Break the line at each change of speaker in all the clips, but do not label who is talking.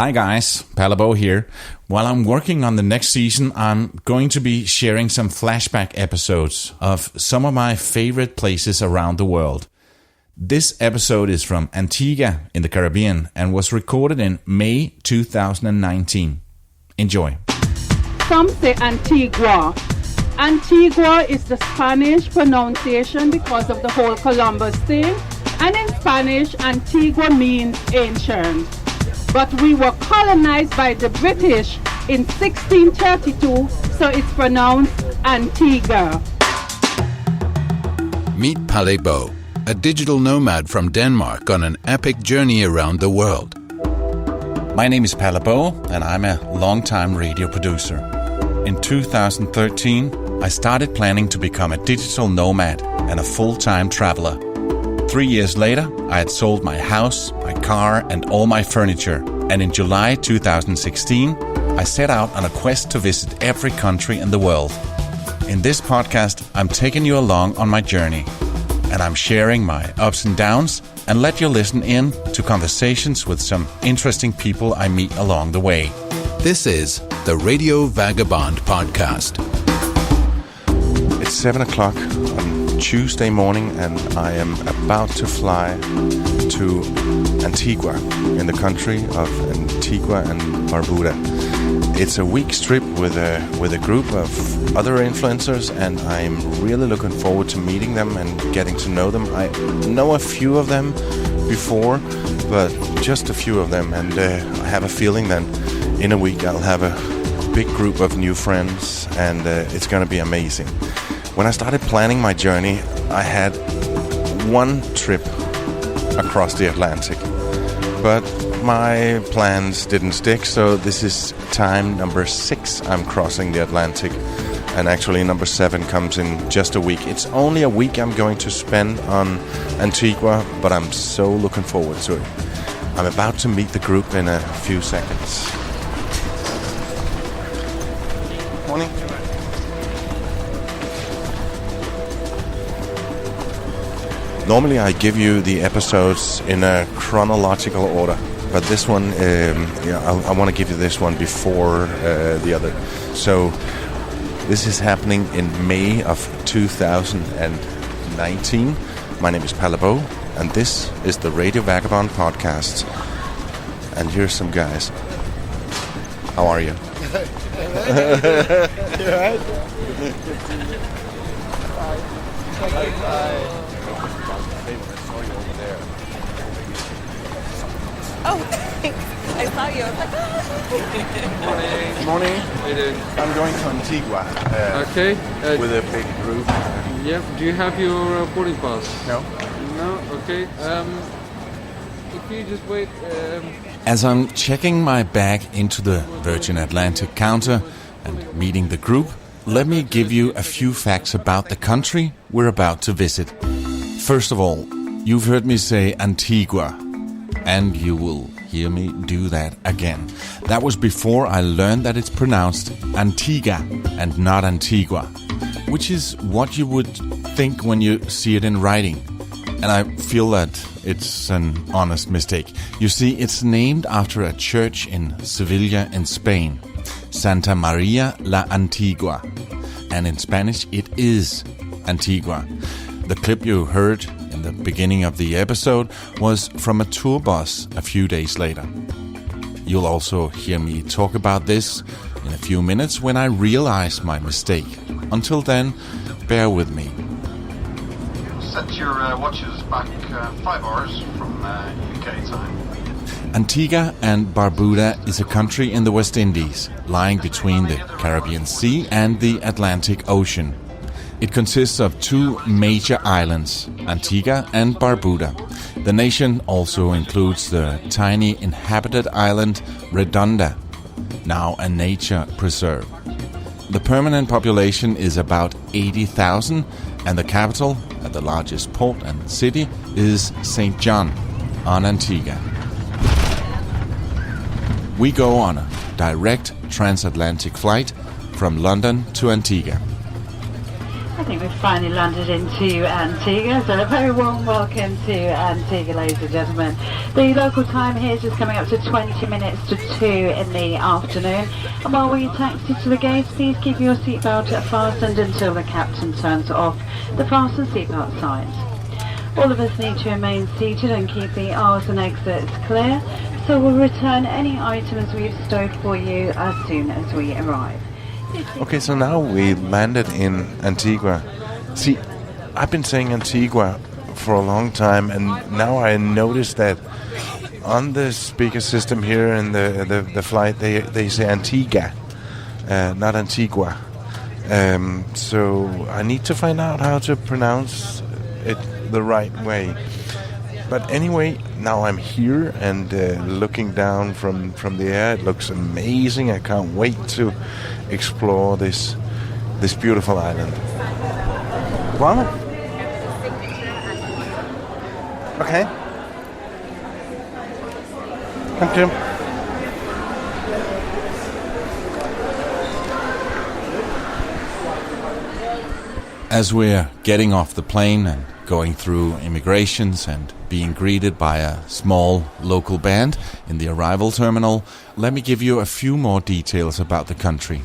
Hi guys, Palabo here. While I'm working on the next season, I'm going to be sharing some flashback episodes of some of my favorite places around the world. This episode is from Antigua in the Caribbean and was recorded in May 2019. Enjoy.
Some say Antigua. Antigua is the Spanish pronunciation because of the whole Columbus thing, and in Spanish, Antigua means ancient. But we were colonized by the British in 1632, so it's pronounced Antigua.
Meet Palabo, a digital nomad from Denmark on an epic journey around the world.
My name is Palabo, and I'm a long-time radio producer. In 2013, I started planning to become a digital nomad and a full-time traveler. 3 years later, I had sold my house, my car, and all my furniture. And in July 2016, I set out on a quest to visit every country in the world. In this podcast, I'm taking you along on my journey. And I'm sharing my ups and downs and let you listen in to conversations with some interesting people I meet along the way.
This is the Radio Vagabond podcast.
It's 7 o'clock on Tuesday morning, and I am about to fly to Antigua in the country of Antigua and Barbuda. It's a week's trip with a group of other influencers, and I'm really looking forward to meeting them and getting to know them. I know a few of them before, but just a few of them, and I have a feeling that in a week I'll have a big group of new friends, and it's going to be amazing. When I started planning my journey, I had one trip across the Atlantic, but my plans didn't stick, so this is time number 6 I'm crossing the Atlantic, and actually number 7 comes in just a week. It's only a week I'm going to spend on Antigua, but I'm so looking forward to it. I'm about to meet the group in a few seconds. Morning. Normally I give you the episodes in a chronological order, but this one, I want to give you this one before the other. So this is happening in May of 2019. My name is Palabo, and this is the Radio Vagabond podcast. And here's some guys. How are you?
You alright?
Oh, thanks. I saw you. I was like,
Good morning.
How you doing?
I'm going to Antigua
Okay.
with a big group.
Yeah. Do you have your boarding pass?
No?
No. Okay. If you just wait.
As I'm checking my bag into the Virgin Atlantic counter and meeting the group, let me give you a few facts about the country we're about to visit. First of all, you've heard me say Antigua, and you will hear me do that again. That was before I learned that it's pronounced Antigua and not Antigua, which is what you would think when you see it in writing. And I feel that it's an honest mistake. You see, it's named after a church in Sevilla in Spain, Santa Maria la Antigua. And in Spanish, it is Antigua. The clip you heard in the beginning of the episode was from a tour bus a few days later. You'll also hear me talk about this in a few minutes when I realize my mistake. Until then, bear with me.
Set your watches back 5 hours from UK time.
Antigua and Barbuda is a country in the West Indies, lying between the Caribbean Sea and the Atlantic Ocean. It consists of 2 major islands, Antigua and Barbuda. The nation also includes the tiny inhabited island Redonda, now a nature preserve. The permanent population is about 80,000, and the capital, at the largest port and city, is St. John on Antigua. We go on a direct transatlantic flight from London to Antigua.
I think we've finally landed into Antigua, so a very warm welcome to Antigua, ladies and gentlemen. The local time here is just coming up to 20 minutes to 2 in the afternoon. And while we taxi to the gates, please keep your seatbelt fastened until the captain turns off the fasten seatbelt signs. All of us need to remain seated and keep the aisles and exits clear, so we'll return any items we've stowed for you as soon as we arrive.
Okay, so now we landed in Antigua. See, I've been saying Antigua for a long time, and now I noticed that on the speaker system here in the flight, they say Antigua, not Antigua. So I need to find out how to pronounce it the right way. But anyway, now I'm here and looking down from the air. It looks amazing. I can't wait to explore this beautiful island. What? Okay. Thank you.
As we're getting off the plane and going through immigrations and being greeted by a small local band in the arrival terminal, let me give you a few more details about the country.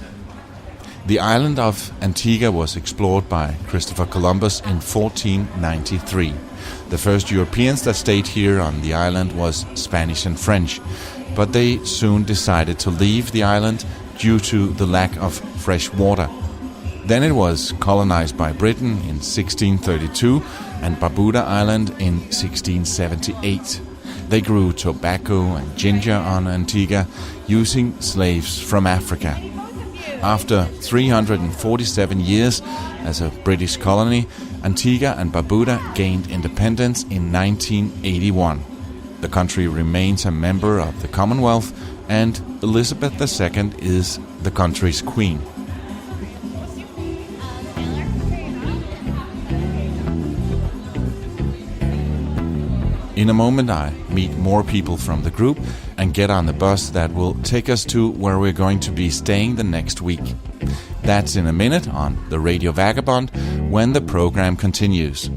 The island of Antigua was explored by Christopher Columbus in 1493. The first Europeans that stayed here on the island was Spanish and French, but they soon decided to leave the island due to the lack of fresh water. Then it was colonized by Britain in 1632 and Barbuda Island in 1678. They grew tobacco and ginger on Antigua using slaves from Africa. After 347 years as a British colony, Antigua and Barbuda gained independence in 1981. The country remains a member of the Commonwealth, and Elizabeth II is the country's queen. In a moment I meet more people from the group and get on the bus that will take us to where we're going to be staying the next week. That's in a minute on the Radio Vagabond when the program continues.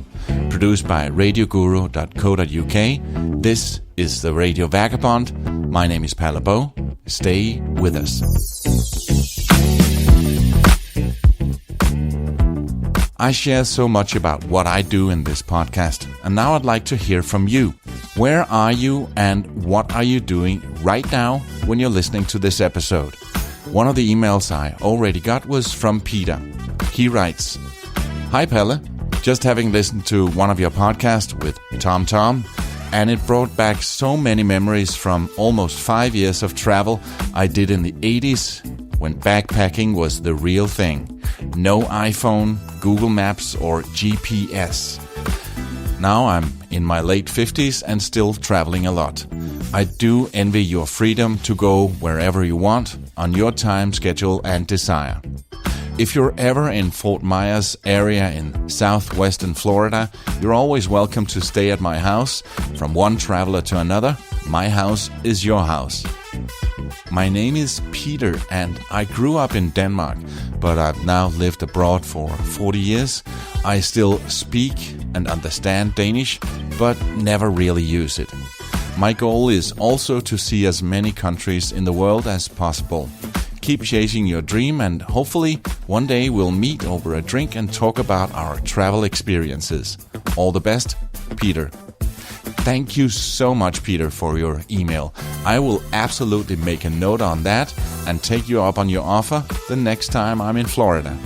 Produced by radioguru.co.uk, this is the Radio Vagabond. My name is Palle Bo. Stay with us. I share so much about what I do in this podcast, and now I'd like to hear from you. Where are you and what are you doing right now when you're listening to this episode? One of the emails I already got was from Peter. He writes, "Hi Palle, just having listened to one of your podcasts with Tom, and it brought back so many memories from almost 5 years of travel I did in the 80s when backpacking was the real thing. No iPhone, Google Maps or GPS. Now I'm in my late 50s and still traveling a lot. I do envy your freedom to go wherever you want, on your time, schedule and desire. If you're ever in Fort Myers area in southwestern Florida, you're always welcome to stay at my house. From one traveler to another, my house is your house." My name is Peter and I grew up in Denmark, but I've now lived abroad for 40 years. I still speak and understand Danish, but never really use it. My goal is also to see as many countries in the world as possible. Keep chasing your dream and hopefully one day we'll meet over a drink and talk about our travel experiences. All the best, Peter. Thank you so much, Peter, for your email. I will absolutely make a note on that and take you up on your offer the next time I'm in Florida.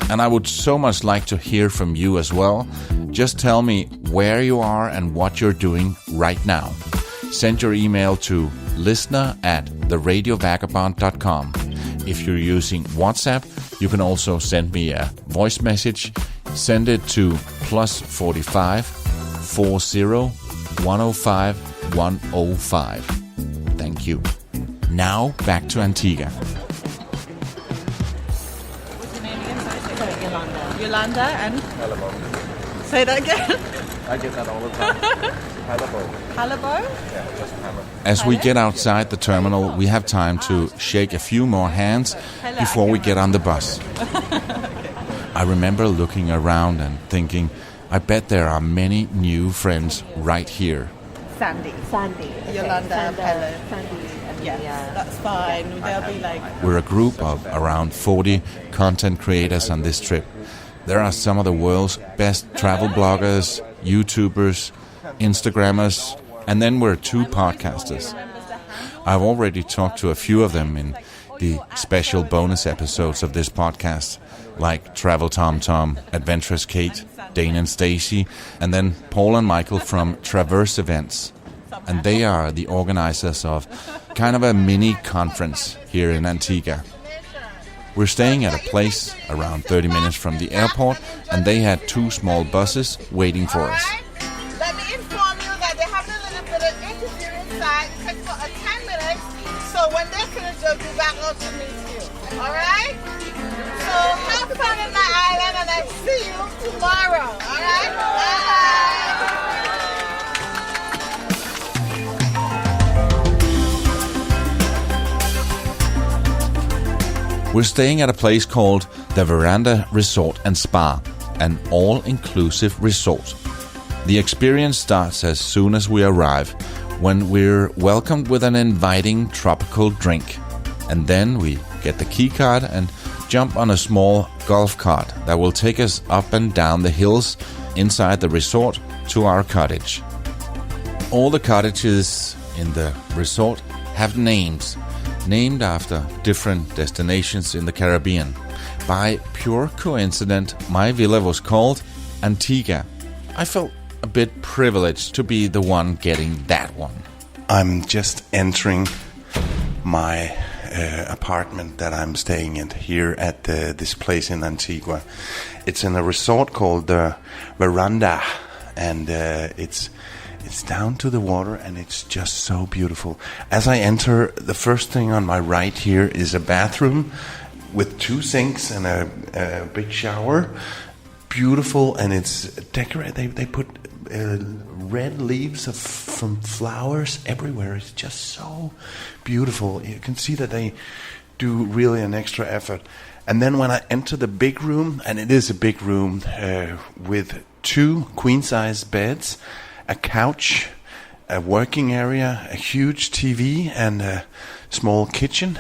And I would so much like to hear from you as well. Just tell me where you are and what you're doing right now. Send your email to listener@theradiovagabond.com. If you're using WhatsApp, you can also send me a voice message. Send it to +45 40 105 105. Thank you. Now back to Antigua.
What's your name again? Yolanda. Yolanda and?
Halabo.
Say that again.
I get that all the time. Halabo.
Halabo?
Yeah, just Halabo.
As we get outside the terminal, we have time to shake a few more hands before we get on the bus. I remember looking around and thinking, I bet there are many new friends right here.
Sandy. Yolanda, Pelle. Yes, that's fine. They'll be like...
We're a group of around 40 content creators on this trip. There are some of the world's best travel bloggers, YouTubers, Instagrammers, and then we're 2 podcasters. I've already talked to a few of them in the special bonus episodes of this podcast, like Travel Tom Tom, Adventurous Kate, Dane and Stacy, and then Paul and Michael from Traverse Events. And they are the organizers of kind of a mini conference here in Antigua. We're staying at a place around 30 minutes from the airport, and they had 2 small buses waiting for us.
Let me inform you that they have a little bit of interview inside. It takes for 10 minutes. So when they finish, they'll be back out to meet you. All right? So have fun in my island, and I see you tomorrow. All right? Bye.
We're staying at a place called the Veranda Resort and Spa, an all-inclusive resort. The experience starts as soon as we arrive, when we're welcomed with an inviting tropical drink. And then we get the key card and jump on a small golf cart that will take us up and down the hills inside the resort to our cottage. All the cottages in the resort have names, named after different destinations in the Caribbean. By pure coincidence, my villa was called Antigua. I felt a bit privileged to be the one getting that one.
I'm just entering my apartment that I'm staying in here at this place in Antigua. It's in a resort called the Veranda, and it's down to the water, and it's just so beautiful. As I enter, the first thing on my right here is a bathroom with 2 sinks and a big shower. Beautiful, and it's decorated. They put red leaves from flowers everywhere. It's just so beautiful. You can see that they do really an extra effort. And then when I enter the big room, and it is a big room with 2 queen-size beds, a couch, a working area, a huge TV, and a small kitchen.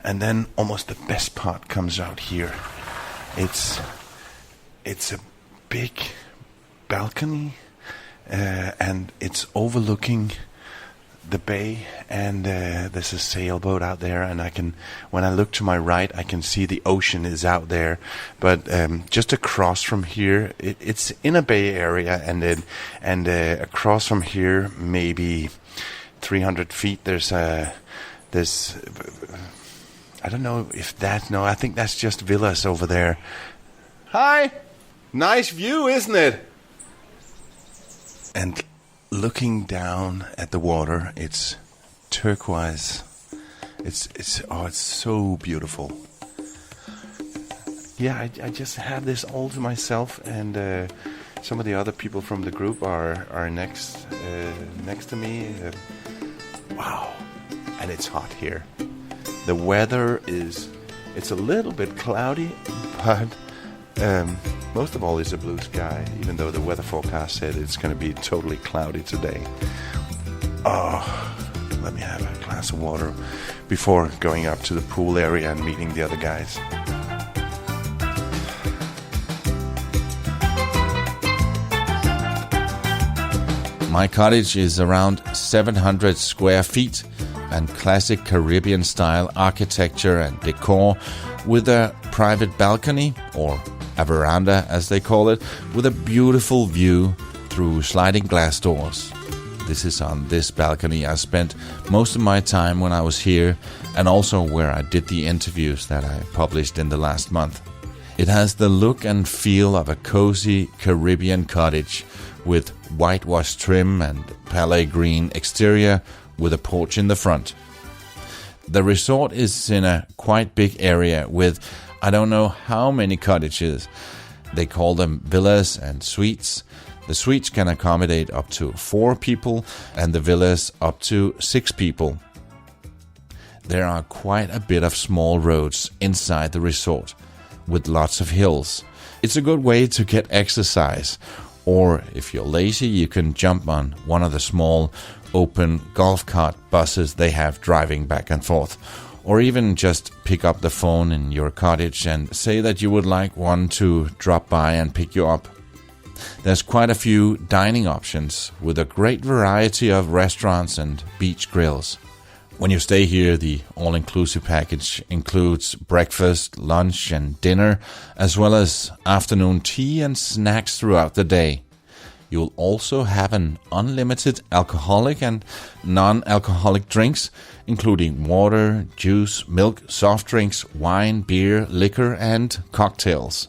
And then almost the best part comes out here. It's a big balcony, and it's overlooking the bay, and there's a sailboat out there, and when I look to my right, I can see the ocean is out there. But just across from here, it's in a bay area, and across from here, maybe 300 feet, there's I don't know if I think that's just villas over there. Hi! Nice view, isn't it? And looking down at the water, it's turquoise. It's so beautiful. Yeah, I just have this all to myself, and some of the other people from the group are next to me. Wow, and it's hot here. The weather it's a little bit cloudy, but most of all is a blue sky, even though the weather forecast said it's going to be totally cloudy today. Oh, let me have a glass of water before going up to the pool area and meeting the other guys.
My cottage is around 700 square feet, and classic Caribbean-style architecture and decor, with a private balcony, or a veranda as they call it, with a beautiful view through sliding glass doors. This is on this balcony I spent most of my time when I was here, and also where I did the interviews that I published in the last month. It has the look and feel of a cozy Caribbean cottage with whitewashed trim and palette green exterior with a porch in the front. The resort is in a quite big area with I don't know how many cottages. They call them villas and suites. The suites can accommodate up to 4 people and the villas up to 6 people. There are quite a bit of small roads inside the resort. with lots of hills. It's a good way to get exercise. Or if you're lazy, you can jump on one of the small open golf cart buses they have driving back and forth. Or even just pick up the phone in your cottage and say that you would like one to drop by and pick you up. There's quite a few dining options with a great variety of restaurants and beach grills. When you stay here, the all-inclusive package includes breakfast, lunch and dinner, as well as afternoon tea and snacks throughout the day. You'll also have an unlimited alcoholic and non-alcoholic drinks, including water, juice, milk, soft drinks, wine, beer, liquor and cocktails.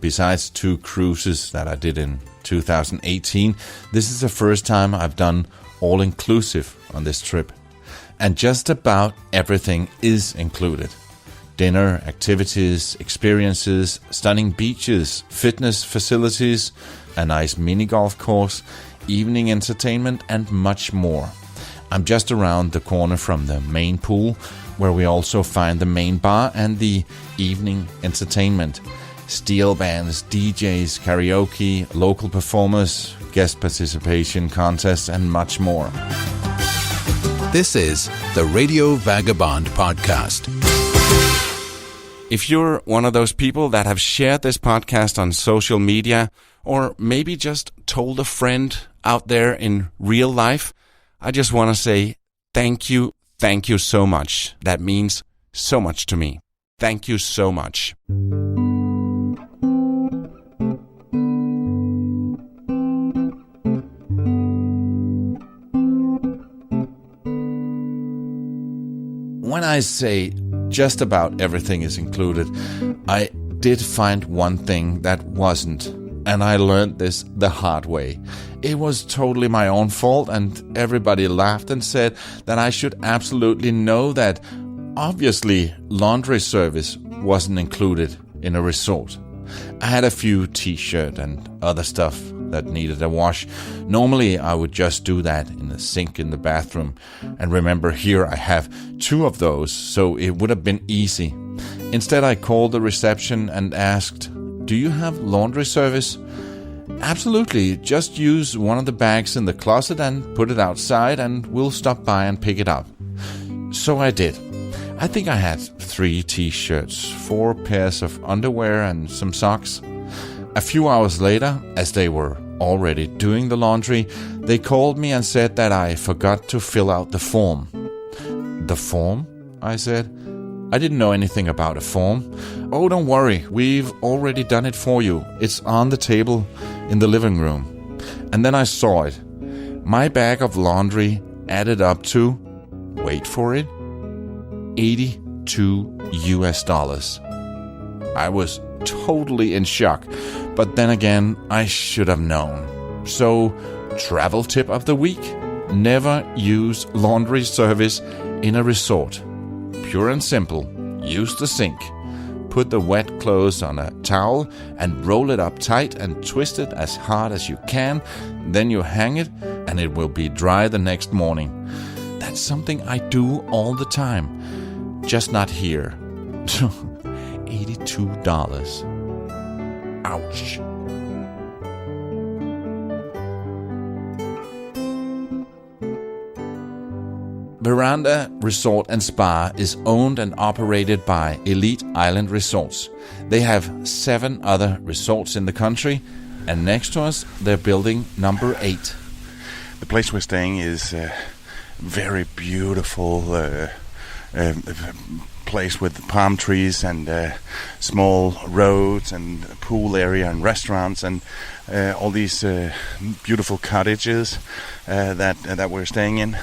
Besides 2 cruises that I did in 2018, this is the first time I've done all-inclusive on this trip. And just about everything is included. Dinner, activities, experiences, stunning beaches, fitness facilities, a nice mini golf course, evening entertainment and much more. I'm just around the corner from the main pool, where we also find the main bar and the evening entertainment. Steel bands, DJs, karaoke, local performers, guest participation contests and much more.
This is the Radio Vagabond podcast.
If you're one of those people that have shared this podcast on social media, or maybe just told a friend out there in real life, I just want to say thank you so much. That means so much to me. Thank you so much. When I say just about everything is included, I did find one thing that wasn't, and I learned this the hard way. It was totally my own fault, and everybody laughed and said that I should absolutely know that obviously laundry service wasn't included in a resort. I had a few t-shirt and other stuff that needed a wash. Normally I would just do that in the sink in the bathroom. And remember, here I have 2 of those, so it would have been easy. Instead I called the reception and asked, "Do you have laundry service?" "Absolutely, just use one of the bags in the closet and put it outside and we'll stop by and pick it up." So I did. I think I had 3 t-shirts, 4 pairs of underwear and some socks. A few hours later, as they were already doing the laundry, they called me and said that I forgot to fill out the form. "The form?" I said. I didn't know anything about a form. "Oh, don't worry, we've already done it for you. It's on the table in the living room." And then I saw it. My bag of laundry added up to, wait for it, $82. I was totally in shock, but then again, I should have known. So, travel tip of the week: never use laundry service in a resort. Pure and simple, use the sink. Put the wet clothes on a towel and roll it up tight and twist it as hard as you can. Then you hang it and it will be dry the next morning. That's something I do all the time, just not here. $82. Ouch. Barbuda Resort and Spa is owned and operated by Elite Island Resorts. They have 7 other resorts in the country, and next to us, they're building number 8.
The place we're staying is a very beautiful place with palm trees and small roads and pool area and restaurants and all these beautiful cottages that we're staying in.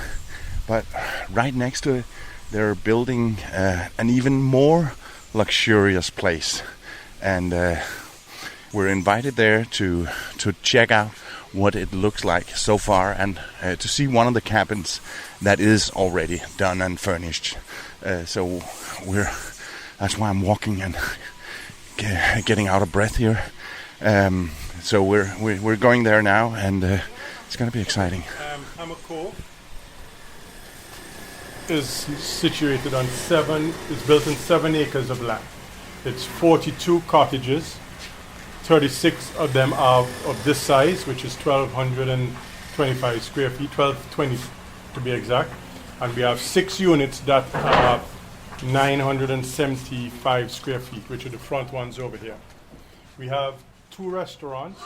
But right next to it, they're building an even more luxurious place, and we're invited there to check out what it looks like so far, and to see one of the cabins that is already done and furnished. So that's why I'm walking and getting out of breath here. So we're going there now, and it's going to be exciting.
Antigua is situated on is built on 7 acres of land. It's 42 cottages. 36 of them are of this size, which is 1,225 square feet, 1,220 to be exact. And we have 6 units that are 975 square feet, which are the front ones over here. We have 2 restaurants.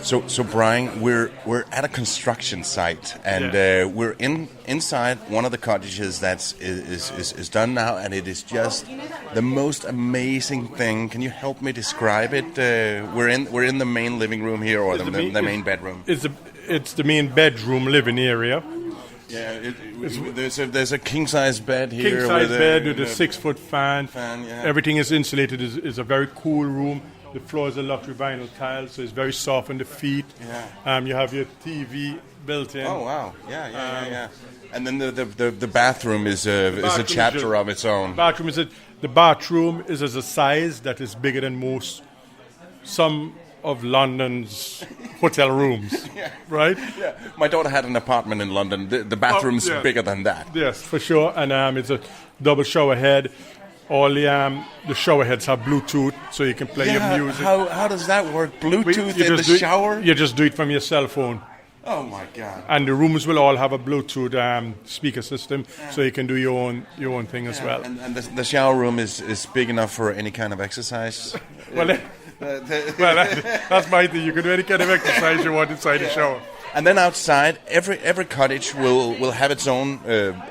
So Brian, we're at a construction site, and we're inside one of the cottages is done now, and it is just the most amazing thing. Can you help me describe it? We're in the main living room here, or the main bedroom.
It's the main bedroom living area.
Yeah, there's a king size bed here.
King size bed with a 6-foot fan.
Yeah.
Everything is insulated. It's a very cool room. The floor is a luxury vinyl tile, so it's very soft on the feet.
Yeah.
You have your TV built in.
Oh wow! Yeah. And then the bathroom is a chapter of its own.
The bathroom is as a size that is bigger than some of London's hotel rooms, right?
Yeah. My daughter had an apartment in London. The bathroom's bigger than that.
Yes, for sure. And it's a double shower head. All the shower heads have Bluetooth, so you can play your music.
How does that work? Bluetooth in the shower?
You just do it from your cell phone.
Oh my God!
And the rooms will all have a Bluetooth speaker system, so you can do your own thing as well.
And the shower room is big enough for any kind of exercise.
That's my thing. You can do any kind of exercise you want inside the shower.
And then outside, every cottage will have its own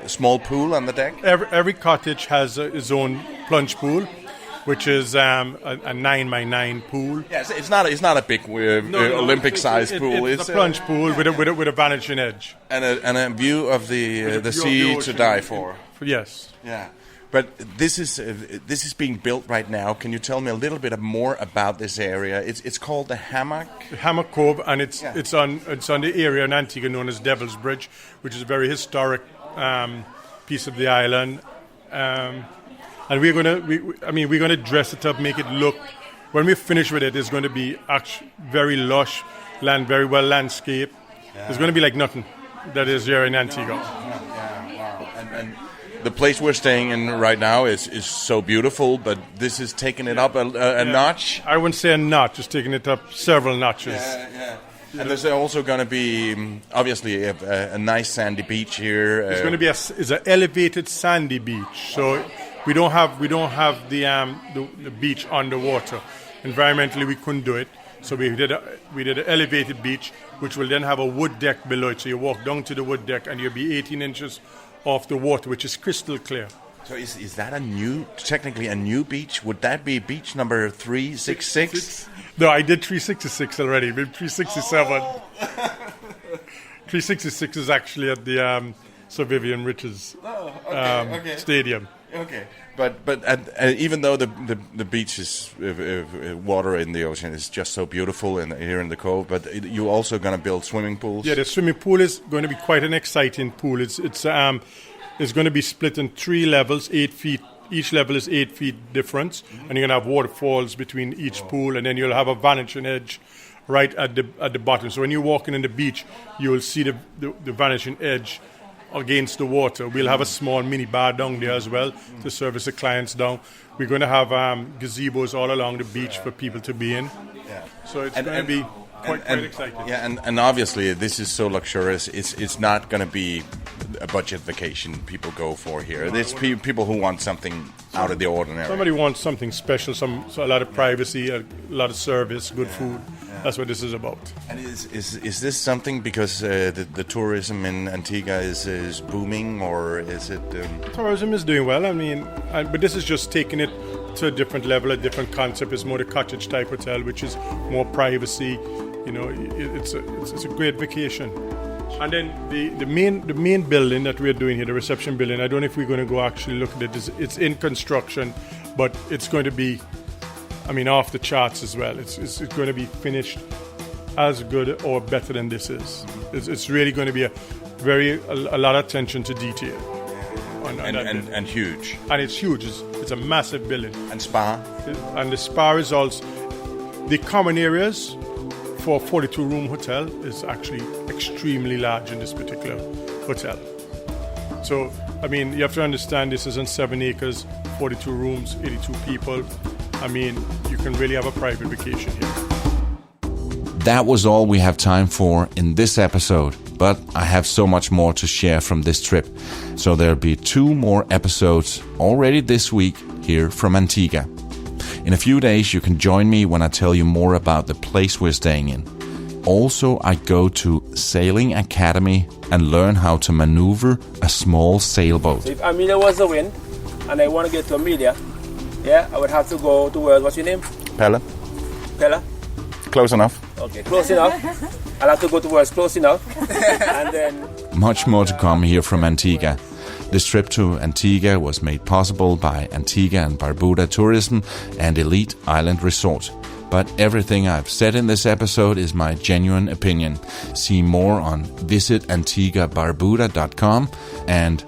small pool on the deck.
Every cottage has its own plunge pool, which is a 9x9 pool.
Yes, it's not a big Olympic-sized pool.
It's a plunge pool with a vanishing edge
and a view of the sea to die for.
Yes.
Yeah. But this is being built right now. Can you tell me a little bit more about this area? It's called the
Hammock Cove, and it's on the area in Antigua known as Devil's Bridge, which is a very historic piece of the island. And we're gonna dress it up, make it look. When we finish with it, it's going to be very lush land, very well landscaped. Yeah. It's going to be like nothing that is here in Antigua.
Wow. And the place we're staying in right now is so beautiful, but this is taking it up a notch.
I wouldn't say a notch, just taking it up several notches.
Yeah. And there's also going to be obviously a nice sandy beach here.
It's going to be it's an elevated sandy beach, so we don't have the beach underwater. Environmentally, we couldn't do it, so we did an elevated beach, which will then have a wood deck below it. So you walk down to the wood deck, and you'll be 18 inches off the water, which is crystal clear.
So is that technically a new beach? Would that be beach number 366?
No, I did 366 already. Maybe 367. 366 is actually at the Sir Vivian Richards Stadium.
Okay, but even though the beach is water in the ocean is just so beautiful here in the cove, but you're also going to build swimming pools.
Yeah, the swimming pool is going to be quite an exciting pool. It's going to be split in 3 levels, 8 feet. Each level is 8 feet difference, and you're going to have waterfalls between each pool, and then you'll have a vanishing edge right at the bottom. So when you're walking on the beach, you will see the vanishing edge against the water. We'll have a small mini bar down there as well to service the clients down. We're going to have gazebos all along the beach for people to be in. Yeah. So it's going to be quite exciting.
Yeah, and obviously this is so luxurious. It's not going to be a budget vacation people go for here. There's people who want something out of the ordinary.
Somebody wants something special, a lot of privacy, a lot of service, good food. That's what this is about.
And is this something because the tourism in Antigua is booming, or is it?
Tourism is doing well. But this is just taking it to a different level, a different concept. It's more the cottage type hotel, which is more privacy. It's a great vacation. And then the main building that we're doing here, the reception building, I don't know if we're going to go actually look at it. It's in construction, but it's going to be, off the charts as well. It's going to be finished as good or better than this is. It's really going to be a lot of attention to detail.
And huge.
And it's huge. It's a massive building.
And spa.
And the spa is also the common areas. For a 42-room hotel is actually extremely large in this particular hotel. So, you have to understand this is on 7 acres, 42 rooms, 82 people. I mean, you can really have a private vacation here.
That was all we have time for in this episode, but I have so much more to share from this trip. So there'll be 2 more episodes already this week here from Antigua. In a few days, you can join me when I tell you more about the place we're staying in. Also, I go to Sailing Academy and learn how to maneuver a small sailboat.
So if Amelia was the wind and I want to get to Amelia, yeah, I would have to go to what's your name?
Pella?
Pella?
Close enough.
Okay, close enough. I'll have to go to where it's close enough. And then...
Much more to come here from Antigua. This trip to Antigua was made possible by Antigua and Barbuda Tourism and Elite Island Resort. But everything I've said in this episode is my genuine opinion. See more on visitantiguabarbuda.com and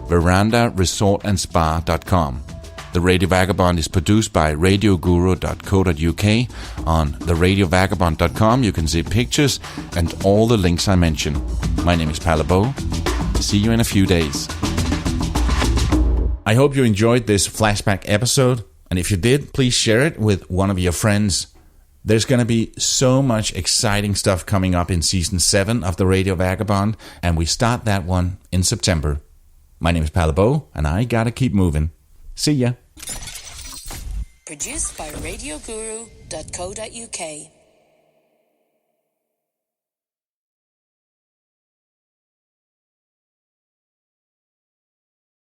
verandaresortandspa.com. The Radio Vagabond is produced by radioguru.co.uk. On theradiovagabond.com you can see pictures and all the links I mentioned. My name is Palabo. See you in a few days. I hope you enjoyed this flashback episode, and if you did, please share it with one of your friends. There's going to be so much exciting stuff coming up in Season 7 of the Radio Vagabond, and we start that one in September. My name is Palabo, and I gotta keep moving. See ya.
Produced by radioguru.co.uk.